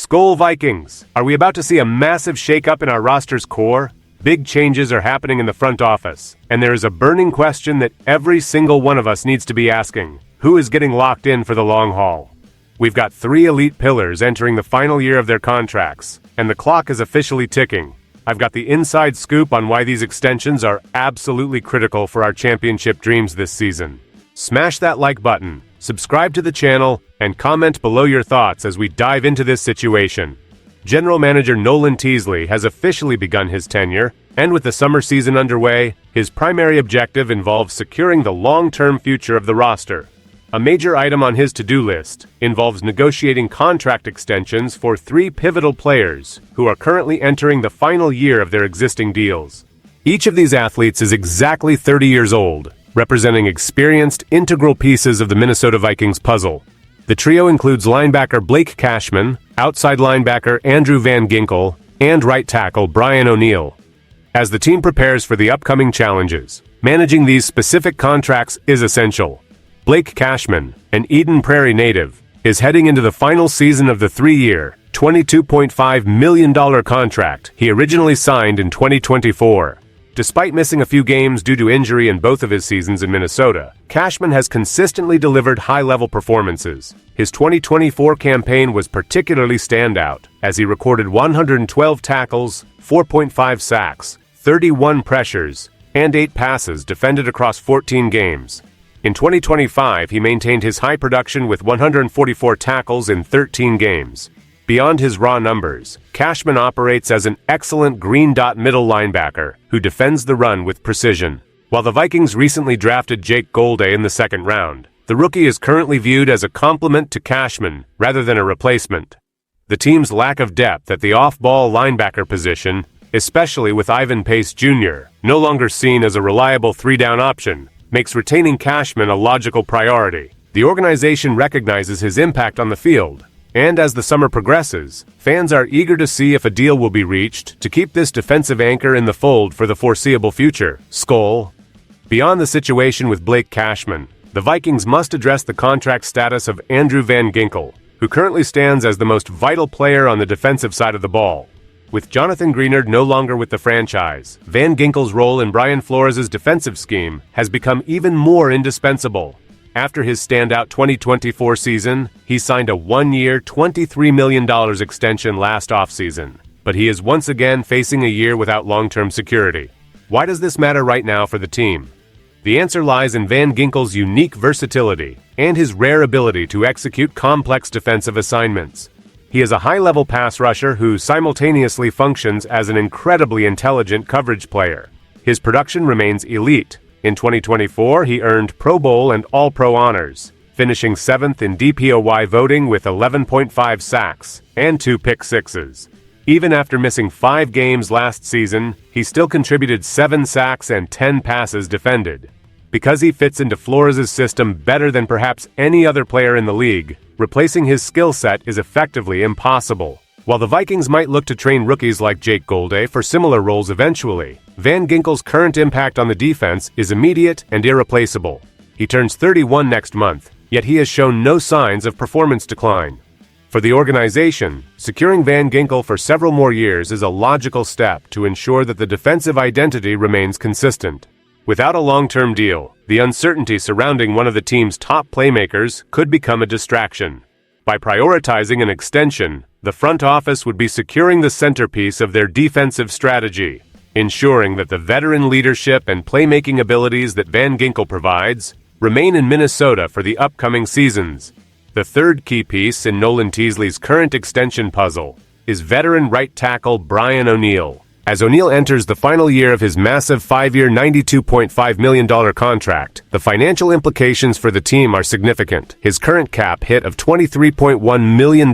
Skol Vikings! Are we about to see a massive shakeup in our roster's core? Big changes are happening in the front office, and there is a burning question that every single one of us needs to be asking. Who is getting locked in for the long haul? We've got 3 elite pillars entering the final year of their contracts, and the clock is officially ticking. I've got the inside scoop on why these extensions are absolutely critical for our championship dreams this season. Smash that like button, subscribe to the channel, and comment below your thoughts as we dive into this situation. General Manager Nolan Teasley has officially begun his tenure, and with the summer season underway, his primary objective involves securing the long-term future of the roster. A major item on his to-do list involves negotiating contract extensions for 3 pivotal players who are currently entering the final year of their existing deals. Each of these athletes is exactly 30 years old, representing experienced, integral pieces of the Minnesota Vikings puzzle. The trio includes linebacker Blake Cashman, outside linebacker Andrew Van Ginkel, and right tackle Brian O'Neill. As the team prepares for the upcoming challenges, managing these specific contracts is essential. Blake Cashman, an Eden Prairie native, is heading into the final season of the 3-year, $22.5 million contract he originally signed in 2024. Despite missing a few games due to injury in both of his seasons in Minnesota, Cashman has consistently delivered high-level performances. His 2024 campaign was particularly standout, as he recorded 112 tackles, 4.5 sacks, 31 pressures, and 8 passes defended across 14 games. In 2025, he maintained his high production with 144 tackles in 13 games. Beyond his raw numbers, Cashman operates as an excellent green dot middle linebacker who defends the run with precision. While the Vikings recently drafted Jake Golday in the 2nd round, the rookie is currently viewed as a complement to Cashman rather than a replacement. The team's lack of depth at the off-ball linebacker position, especially with Ivan Pace Jr., no longer seen as a reliable 3-down option, makes retaining Cashman a logical priority. The organization recognizes his impact on the field, and as the summer progresses, fans are eager to see if a deal will be reached to keep this defensive anchor in the fold for the foreseeable future. Skol. Beyond the situation with Blake Cashman, the Vikings must address the contract status of Andrew Van Ginkel, who currently stands as the most vital player on the defensive side of the ball. With Jonathan Greenard no longer with the franchise, Van Ginkel's role in Brian Flores' defensive scheme has become even more indispensable. After his standout 2024 season, he signed a 1-year, $23 million extension last offseason, but he is once again facing a year without long-term security. Why does this matter right now for the team? The answer lies in Van Ginkel's unique versatility and his rare ability to execute complex defensive assignments. He is a high-level pass rusher who simultaneously functions as an incredibly intelligent coverage player. His production remains elite. In 2024, he earned Pro Bowl and All-Pro honors, finishing 7th in DPOY voting with 11.5 sacks and 2 pick-sixes. Even after missing 5 games last season, he still contributed 7 sacks and 10 passes defended. Because he fits into Flores' system better than perhaps any other player in the league, replacing his skill set is effectively impossible. While the Vikings might look to train rookies like Jake Golday for similar roles eventually, Van Ginkel's current impact on the defense is immediate and irreplaceable. He turns 31 next month, yet he has shown no signs of performance decline. For the organization, securing Van Ginkel for several more years is a logical step to ensure that the defensive identity remains consistent. Without a long-term deal, the uncertainty surrounding one of the team's top playmakers could become a distraction. By prioritizing an extension, the front office would be securing the centerpiece of their defensive strategy, ensuring that the veteran leadership and playmaking abilities that Van Ginkel provides remain in Minnesota for the upcoming seasons. The third key piece in Nolan Teasley's current extension puzzle is veteran right tackle Brian O'Neill. As O'Neill enters the final year of his massive 5-year, $92.5 million contract, the financial implications for the team are significant. His current cap hit of $23.1 million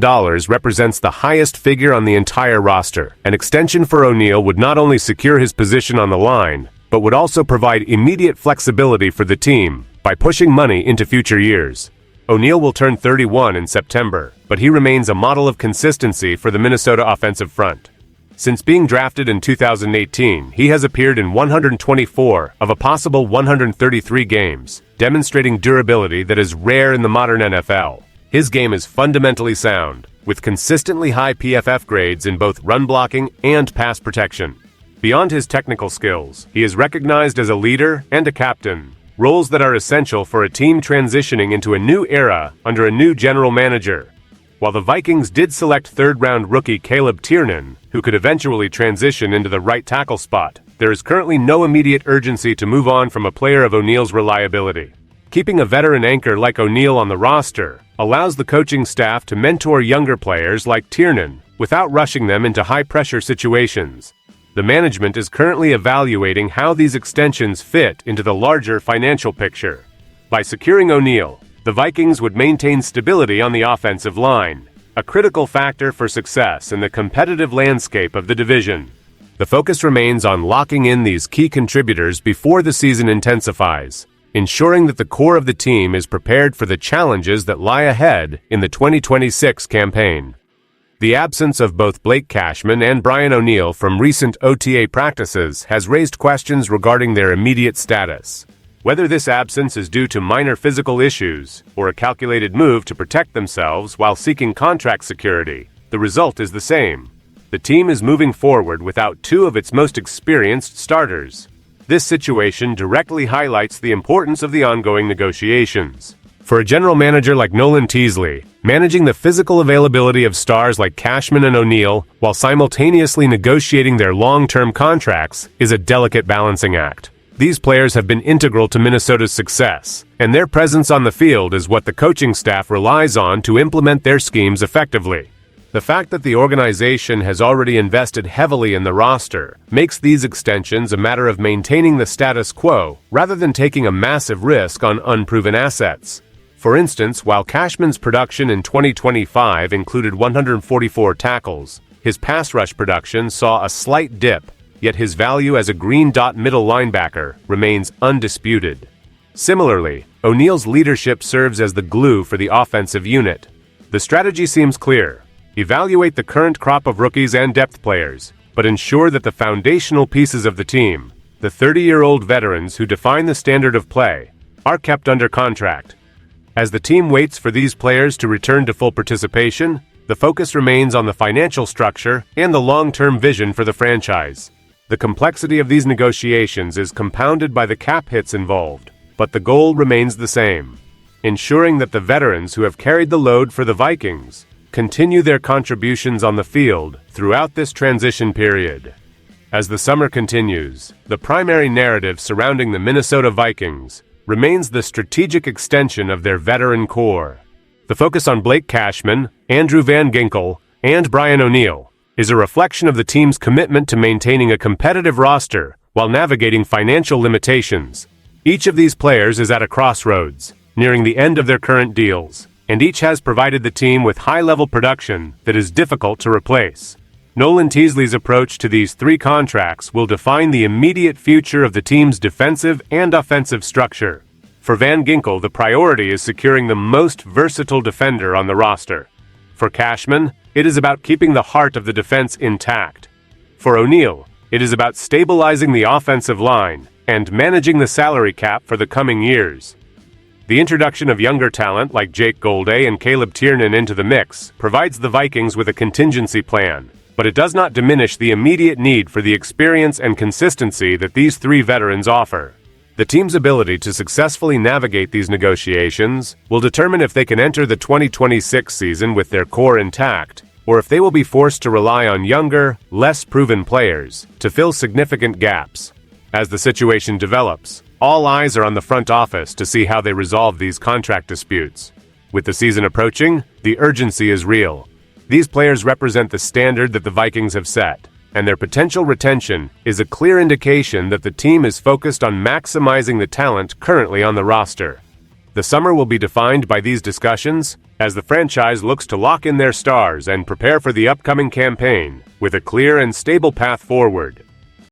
represents the highest figure on the entire roster. An extension for O'Neill would not only secure his position on the line, but would also provide immediate flexibility for the team by pushing money into future years. O'Neill will turn 31 in September, but he remains a model of consistency for the Minnesota offensive front. Since being drafted in 2018, he has appeared in 124 of a possible 133 games, demonstrating durability that is rare in the modern NFL. His game is fundamentally sound, with consistently high PFF grades in both run blocking and pass protection. Beyond his technical skills, he is recognized as a leader and a captain, roles that are essential for a team transitioning into a new era under a new general manager. While the Vikings did select third-round rookie Caleb Tiernan, who could eventually transition into the right tackle spot, there is currently no immediate urgency to move on from a player of O'Neill's reliability. Keeping a veteran anchor like O'Neill on the roster allows the coaching staff to mentor younger players like Tiernan without rushing them into high-pressure situations. The management is currently evaluating how these extensions fit into the larger financial picture. By securing O'Neill, the Vikings would maintain stability on the offensive line, a critical factor for success in the competitive landscape of the division. The focus remains on locking in these key contributors before the season intensifies, ensuring that the core of the team is prepared for the challenges that lie ahead in the 2026 campaign. The absence of both Blake Cashman and Brian O'Neill from recent OTA practices has raised questions regarding their immediate status. Whether this absence is due to minor physical issues or a calculated move to protect themselves while seeking contract security, the result is the same. The team is moving forward without two of its most experienced starters. This situation directly highlights the importance of the ongoing negotiations. For a general manager like Nolan Teasley, managing the physical availability of stars like Cashman and O'Neill while simultaneously negotiating their long-term contracts is a delicate balancing act. These players have been integral to Minnesota's success, and their presence on the field is what the coaching staff relies on to implement their schemes effectively. The fact that the organization has already invested heavily in the roster makes these extensions a matter of maintaining the status quo rather than taking a massive risk on unproven assets. For instance, while Cashman's production in 2025 included 144 tackles, his pass rush production saw a slight dip, yet his value as a green dot middle linebacker remains undisputed. Similarly, O'Neill's leadership serves as the glue for the offensive unit. The strategy seems clear. Evaluate the current crop of rookies and depth players, but ensure that the foundational pieces of the team, the 30-year-old veterans who define the standard of play, are kept under contract. As the team waits for these players to return to full participation, the focus remains on the financial structure and the long-term vision for the franchise. The complexity of these negotiations is compounded by the cap hits involved, but the goal remains the same: ensuring that the veterans who have carried the load for the Vikings continue their contributions on the field throughout this transition period. As the summer continues, the primary narrative surrounding the Minnesota Vikings remains the strategic extension of their veteran core. The focus on Blake Cashman, Andrew Van Ginkel, and Brian O'Neill is a reflection of the team's commitment to maintaining a competitive roster while navigating financial limitations. Each of these players is at a crossroads, nearing the end of their current deals, and each has provided the team with high-level production that is difficult to replace. Nolan Teasley's approach to these three contracts will define the immediate future of the team's defensive and offensive structure. For Van Ginkel, the priority is securing the most versatile defender on the roster. For Cashman, it is about keeping the heart of the defense intact. For O'Neill, it is about stabilizing the offensive line and managing the salary cap for the coming years. The introduction of younger talent like Jake Golday and Caleb Tiernan into the mix provides the Vikings with a contingency plan, but it does not diminish the immediate need for the experience and consistency that these three veterans offer. The team's ability to successfully navigate these negotiations will determine if they can enter the 2026 season with their core intact, or if they will be forced to rely on younger, less proven players to fill significant gaps. As the situation develops, all eyes are on the front office to see how they resolve these contract disputes. With the season approaching, the urgency is real. These players represent the standard that the Vikings have set, and their potential retention is a clear indication that the team is focused on maximizing the talent currently on the roster. The summer will be defined by these discussions as the franchise looks to lock in their stars and prepare for the upcoming campaign with a clear and stable path forward.